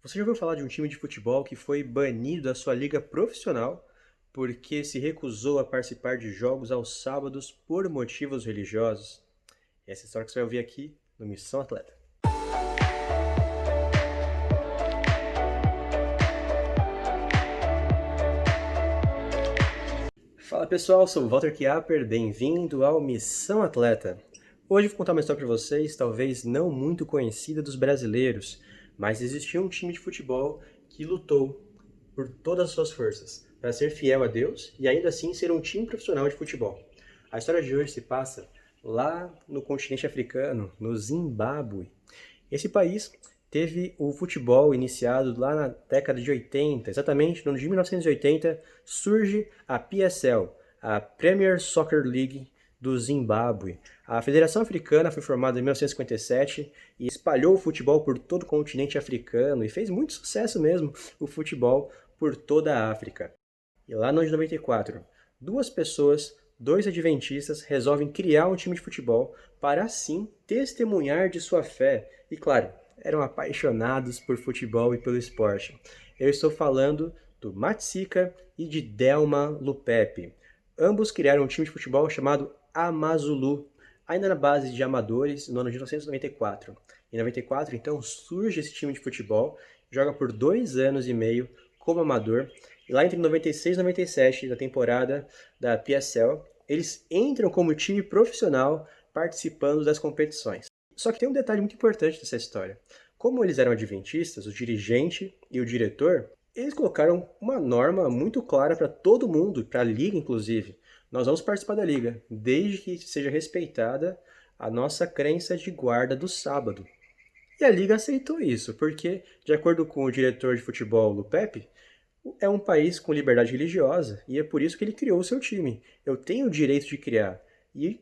Você já ouviu falar de um time de futebol que foi banido da sua liga profissional porque se recusou a participar de jogos aos sábados por motivos religiosos? Essa história que você vai ouvir aqui no Missão Atleta. Fala pessoal, sou o Walter Chiaper, bem-vindo ao Missão Atleta. Hoje vou contar uma história para vocês, talvez não muito conhecida dos brasileiros, mas existiu um time de futebol que lutou por todas as suas forças para ser fiel a Deus e ainda assim ser um time profissional de futebol. A história de hoje se passa lá no continente africano, no Zimbábue. Esse país teve o futebol iniciado lá na década de 80, exatamente no ano de 1980, surge a PSL, a Premier Soccer League do Zimbábue. A Federação Africana foi formada em 1957 e espalhou o futebol por todo o continente africano e fez muito sucesso mesmo o futebol por toda a África. E lá no ano de 94, duas pessoas, dois adventistas, resolvem criar um time de futebol para assim testemunhar de sua fé. E claro, eram apaixonados por futebol e pelo esporte. Eu estou falando do Matsika e de Delma Lupepe. Ambos criaram um time de futebol chamado Amazulu, ainda na base de amadores, no ano de 1994. Em 94, então, surge esse time de futebol, joga por 2 anos e meio como amador, e lá entre 96 e 97, da temporada da PSL, eles entram como time profissional participando das competições. Só que tem um detalhe muito importante dessa história. Como eles eram adventistas, o dirigente e o diretor, eles colocaram uma norma muito clara para todo mundo, para a liga inclusive. Nós vamos participar da liga, desde que seja respeitada a nossa crença de guarda do sábado. E a liga aceitou isso, porque, de acordo com o diretor de futebol, Lupepe, é um país com liberdade religiosa e é por isso que ele criou o seu time. Eu tenho o direito de criar e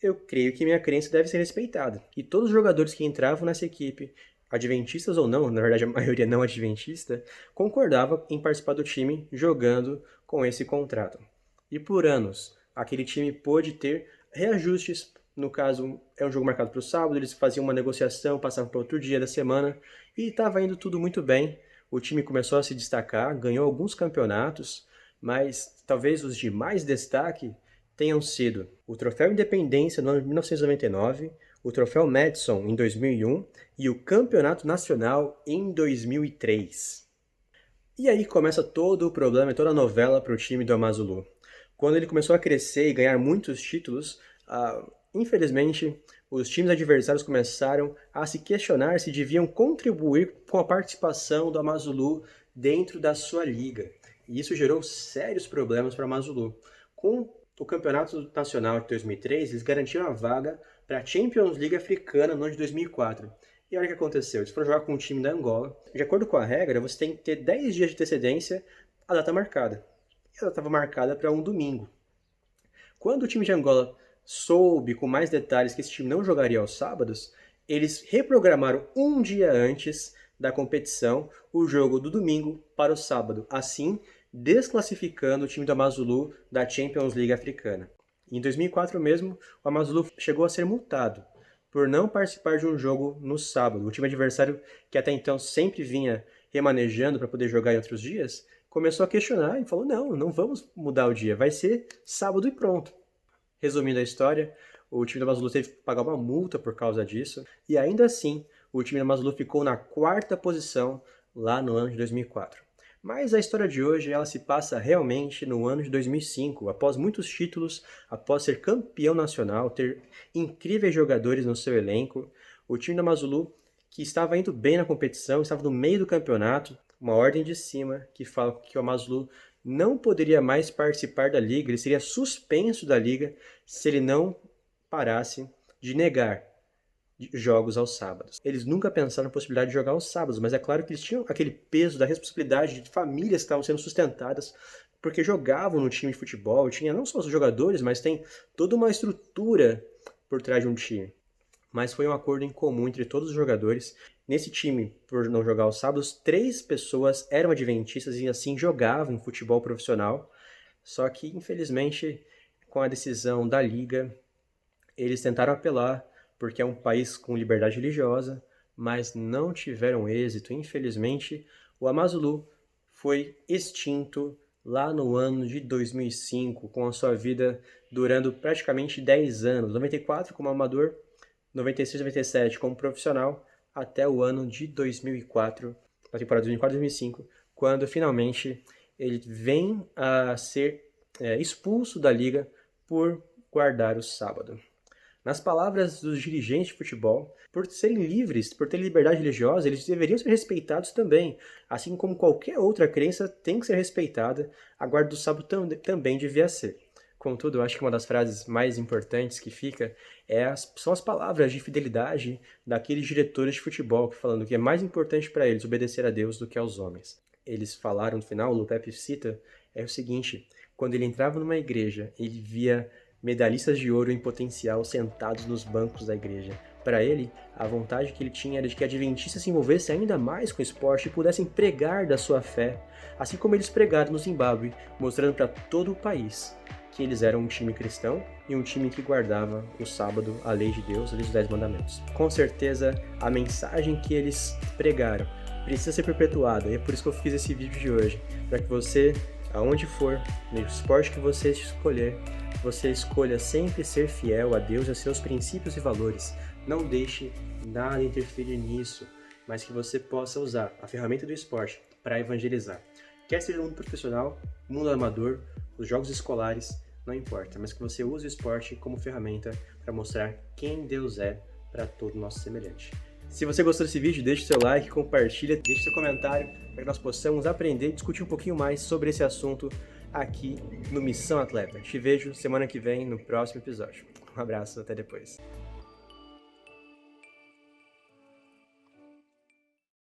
eu creio que minha crença deve ser respeitada. E todos os jogadores que entravam nessa equipe, adventistas ou não, na verdade a maioria não adventista, concordava em participar do time jogando com esse contrato. E por anos, aquele time pôde ter reajustes. No caso, é um jogo marcado para o sábado, eles faziam uma negociação, passavam para outro dia da semana e estava indo tudo muito bem. O time começou a se destacar, ganhou alguns campeonatos, mas talvez os de mais destaque tenham sido o Troféu Independência no ano de 1999, o Troféu Madison em 2001 e o Campeonato Nacional em 2003. E aí começa todo o problema e toda a novela para o time do Amazulu. Quando ele começou a crescer e ganhar muitos títulos, infelizmente os times adversários começaram a se questionar se deviam contribuir com a participação do Amazulu dentro da sua liga. E isso gerou sérios problemas para o Amazulu. Com o Campeonato Nacional de 2003, eles garantiram a vaga para a Champions League Africana no ano de 2004. E olha o que aconteceu, eles foram jogar com um time da Angola. De acordo com a regra, você tem que ter 10 dias de antecedência à data marcada. E ela estava marcada para um domingo. Quando o time de Angola soube com mais detalhes que esse time não jogaria aos sábados, eles reprogramaram um dia antes da competição o jogo do domingo para o sábado, assim desclassificando o time do Amazulu da Champions League africana. Em 2004 mesmo, o Amazulu chegou a ser multado por não participar de um jogo no sábado. O time adversário, que até então sempre vinha remanejando para poder jogar em outros dias, começou a questionar e falou: não, não vamos mudar o dia, vai ser sábado e pronto. Resumindo a história, o time do Amazulu teve que pagar uma multa por causa disso, e ainda assim, o time do Amazulu ficou na quarta posição lá no ano de 2004. Mas a história de hoje, ela se passa realmente no ano de 2005, após muitos títulos, após ser campeão nacional, ter incríveis jogadores no seu elenco, o time do Amazulu, que estava indo bem na competição, estava no meio do campeonato, uma ordem de cima que fala que o Amazulu não poderia mais participar da liga, ele seria suspenso da liga se ele não parasse de negar jogos aos sábados. Eles nunca pensaram na possibilidade de jogar aos sábados, mas é claro que eles tinham aquele peso da responsabilidade de famílias que estavam sendo sustentadas porque jogavam no time de futebol, tinha não só os jogadores, mas tem toda uma estrutura por trás de um time. Mas foi um acordo em comum entre todos os jogadores. Nesse time, por não jogar aos sábados, 3 pessoas eram adventistas e assim jogavam futebol profissional. Só que, infelizmente, com a decisão da liga, eles tentaram apelar, porque é um país com liberdade religiosa, mas não tiveram êxito. Infelizmente, o Amazulu foi extinto lá no ano de 2005, com a sua vida durando praticamente 10 anos, 94 como amador, 96, 97 como profissional, até o ano de 2004, na temporada 2004-2005, quando finalmente ele vem a ser expulso da liga por guardar o sábado. Nas palavras dos dirigentes de futebol, por serem livres, por terem liberdade religiosa, eles deveriam ser respeitados também. Assim como qualquer outra crença tem que ser respeitada, a guarda do sábado também devia ser. Contudo, eu acho que uma das frases mais importantes que fica são as palavras de fidelidade daqueles diretores de futebol, falando que é mais importante para eles obedecer a Deus do que aos homens. Eles falaram no final, o Pepe cita, é o seguinte: quando ele entrava numa igreja, ele via medalhistas de ouro em potencial sentados nos bancos da igreja. Para ele, a vontade que ele tinha era de que adventistas se envolvessem ainda mais com o esporte e pudessem pregar da sua fé, assim como eles pregaram no Zimbábue, mostrando para todo o país que eles eram um time cristão e um time que guardava o sábado, a lei de Deus, a lei dos 10 mandamentos. Com certeza, a mensagem que eles pregaram precisa ser perpetuada, e é por isso que eu fiz esse vídeo de hoje, para que você, aonde for, no esporte que você escolher, você escolha sempre ser fiel a Deus e a seus princípios e valores. Não deixe nada interferir nisso, mas que você possa usar a ferramenta do esporte para evangelizar. Quer seja no mundo profissional, mundo amador, os jogos escolares, não importa, mas que você use o esporte como ferramenta para mostrar quem Deus é para todo o nosso semelhante. Se você gostou desse vídeo, deixe seu like, compartilha, deixe seu comentário para que nós possamos aprender e discutir um pouquinho mais sobre esse assunto aqui no Missão Atleta. Te vejo semana que vem no próximo episódio. Um abraço, até depois.